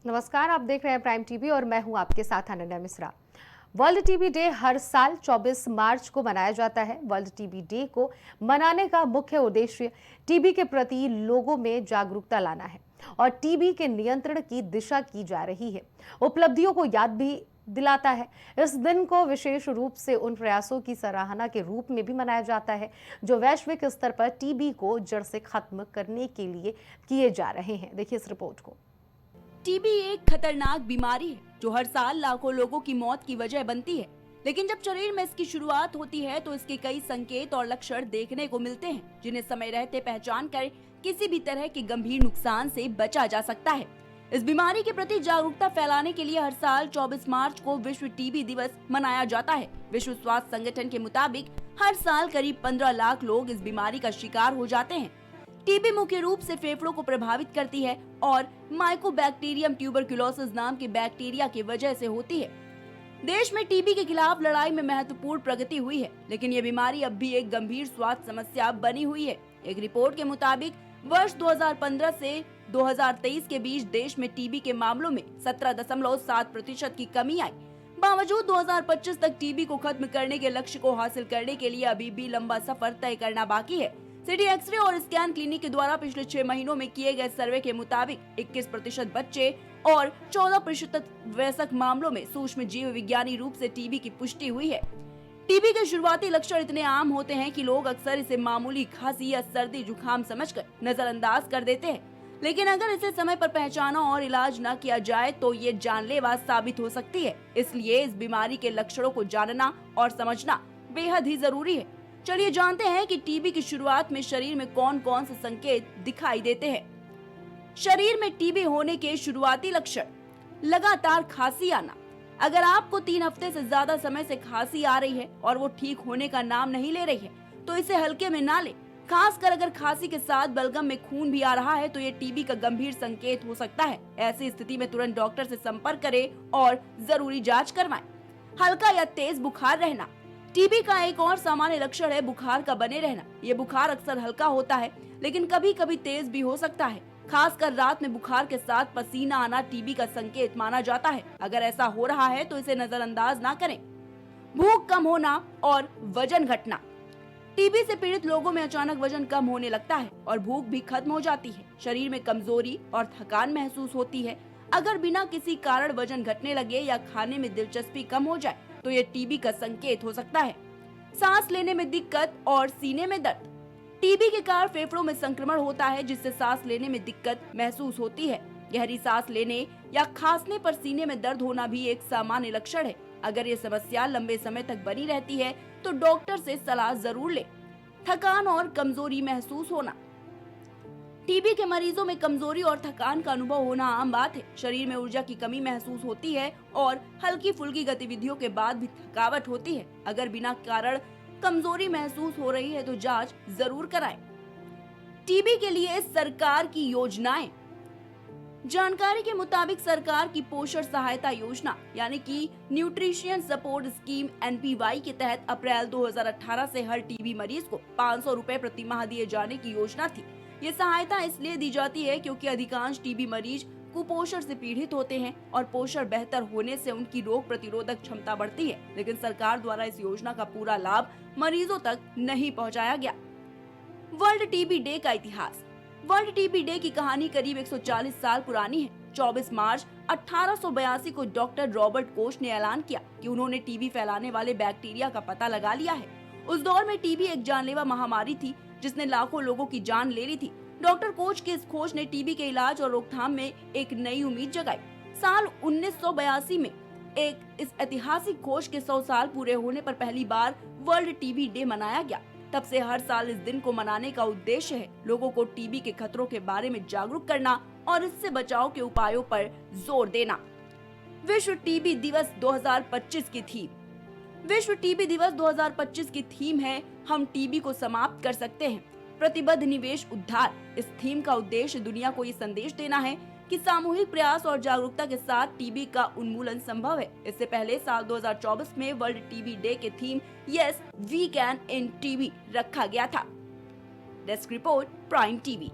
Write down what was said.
नमस्कार, आप देख रहे हैं प्राइम टीवी और मैं हूं आपके साथ Ananya Mishra. World TB day हर साल 24 मार्च को मनाया जाता है। वर्ल्ड टीबी डे को मनाने का मुख्य उद्देश्य टीबी के प्रति लोगों में जागरूकता लाना है और टीबी के नियंत्रण की दिशा की जा रही है उपलब्धियों को याद भी दिलाता है। इस दिन को विशेष रूप से उन प्रयासों की सराहना के रूप में भी मनाया जाता है जो वैश्विक स्तर पर टीबी को जड़ से खत्म करने के लिए किए जा रहे हैं। देखिए इस रिपोर्ट को। टीबी एक खतरनाक बीमारी है जो हर साल लाखों लोगों की मौत की वजह बनती है। लेकिन जब शरीर में इसकी शुरुआत होती है तो इसके कई संकेत और लक्षण देखने को मिलते हैं जिन्हें समय रहते पहचान कर किसी भी तरह के गंभीर नुकसान से बचा जा सकता है। इस बीमारी के प्रति जागरूकता फैलाने के लिए हर साल 24 मार्च को विश्व टीबी दिवस मनाया जाता है। विश्व स्वास्थ्य संगठन के मुताबिक हर साल करीब 15 लाख लोग इस बीमारी का शिकार हो जाते हैं। टीबी मुख्य रूप से फेफड़ों को प्रभावित करती है और माइकोबैक्टीरियम ट्यूबरकुलोसिस नाम के बैक्टीरिया की वजह से होती है। देश में टीबी के खिलाफ लड़ाई में महत्वपूर्ण प्रगति हुई है, लेकिन ये बीमारी अब भी एक गंभीर स्वास्थ्य समस्या बनी हुई है। एक रिपोर्ट के मुताबिक वर्ष 2015 से 2023 के बीच देश में टीबी के मामलों में 17.7% की कमी आई। बावजूद 2025 तक टीबी को खत्म करने के लक्ष्य को हासिल करने के लिए अभी भी लंबा सफर तय करना बाकी है। सिटी एक्सरे और स्कैन क्लिनिक के द्वारा पिछले 6 महीनों में किए गए सर्वे के मुताबिक 21% बच्चे और 14% वयस्क मामलों में सूक्ष्म जीव विज्ञानी रूप से टीबी की पुष्टि हुई है। टीबी के शुरुआती लक्षण इतने आम होते हैं कि लोग अक्सर इसे मामूली खांसी या सर्दी जुकाम समझकर नजरअंदाज कर देते हैं, लेकिन अगर इसे समय पर पहचाना और इलाज न किया जाए तो ये जानलेवा साबित हो सकती है। इसलिए इस बीमारी के लक्षणों को जानना और समझना बेहद ही जरूरी है। चलिए जानते हैं कि टीबी की शुरुआत में शरीर में कौन कौन से संकेत दिखाई देते हैं। शरीर में टीबी होने के शुरुआती लक्षण: लगातार खांसी आना। अगर आपको 3 हफ्ते से ज्यादा समय से खांसी आ रही है और वो ठीक होने का नाम नहीं ले रही है तो इसे हल्के में ना ले। खासकर अगर खांसी के साथ बलगम में खून भी आ रहा है तो ये टीबी का गंभीर संकेत हो सकता है। ऐसी स्थिति में तुरंत डॉक्टर से संपर्क करें और जरूरी जांच करवाएं। हल्का या तेज बुखार रहना। टीबी का एक और सामान्य लक्षण है बुखार का बने रहना। ये बुखार अक्सर हल्का होता है लेकिन कभी कभी तेज भी हो सकता है। खासकर रात में बुखार के साथ पसीना आना टीबी का संकेत माना जाता है। अगर ऐसा हो रहा है तो इसे नजरअंदाज ना करें। भूख कम होना और वजन घटना। टीबी से पीड़ित लोगों में अचानक वजन कम होने लगता है और भूख भी खत्म हो जाती है। शरीर में कमजोरी और थकान महसूस होती है। अगर बिना किसी कारण वजन घटने लगे या खाने में दिलचस्पी कम हो जाए तो ये टीबी का संकेत हो सकता है। सांस लेने में दिक्कत और सीने में दर्द। टीबी के कारण फेफड़ों में संक्रमण होता है जिससे सांस लेने में दिक्कत महसूस होती है। गहरी सांस लेने या खांसने पर सीने में दर्द होना भी एक सामान्य लक्षण है। अगर ये समस्या लंबे समय तक बनी रहती है तो डॉक्टर से सलाह जरूर लें। थकान और कमजोरी महसूस होना। टीबी के मरीजों में कमजोरी और थकान का अनुभव होना आम बात है। शरीर में ऊर्जा की कमी महसूस होती है और हल्की फुल्की गतिविधियों के बाद भी थकावट होती है। अगर बिना कारण कमजोरी महसूस हो रही है तो जांच जरूर कराएं। टीबी के लिए सरकार की योजनाएं। जानकारी के मुताबिक सरकार की पोषण सहायता योजना यानी कि न्यूट्रिशन सपोर्ट स्कीम NPY के तहत अप्रैल 2018 से हर टीबी मरीज को 500 रुपए प्रति माह दिए जाने की योजना थी। ये सहायता इसलिए दी जाती है क्योंकि अधिकांश टीबी मरीज कुपोषण से पीड़ित होते हैं और पोषण बेहतर होने से उनकी रोग प्रतिरोधक क्षमता बढ़ती है, लेकिन सरकार द्वारा इस योजना का पूरा लाभ मरीजों तक नहीं पहुंचाया गया। वर्ल्ड टीबी डे का इतिहास। वर्ल्ड टीबी डे की कहानी करीब 140 साल पुरानी है। 24 मार्च 1882 को डॉक्टर रॉबर्ट कोच ने ऐलान किया कि उन्होंने टीबी फैलाने वाले बैक्टीरिया का पता लगा लिया है। उस दौर में टीबी एक जानलेवा महामारी थी जिसने लाखों लोगों की जान ले ली थी। डॉक्टर कोच की इस खोज ने टीबी के इलाज और रोकथाम में एक नई उम्मीद जगाई। साल 1982 में इस ऐतिहासिक खोज के 100 साल पूरे होने पर पहली बार वर्ल्ड टीबी डे मनाया गया। तब से हर साल इस दिन को मनाने का उद्देश्य है लोगों को टीबी के खतरों के बारे में जागरूक करना और इससे बचाव के उपायों पर जोर देना। विश्व टीबी दिवस 2025 की थीम। विश्व टीबी दिवस 2025 की थीम है हम टीबी को समाप्त कर सकते हैं, प्रतिबद्ध निवेश उद्धार। इस थीम का उद्देश्य दुनिया को ये संदेश देना है कि सामूहिक प्रयास और जागरूकता के साथ टीबी का उन्मूलन संभव है। इससे पहले साल 2024 में वर्ल्ड टीबी डे के theme yes we can end TB रखा गया था। Desk report, Prime TV.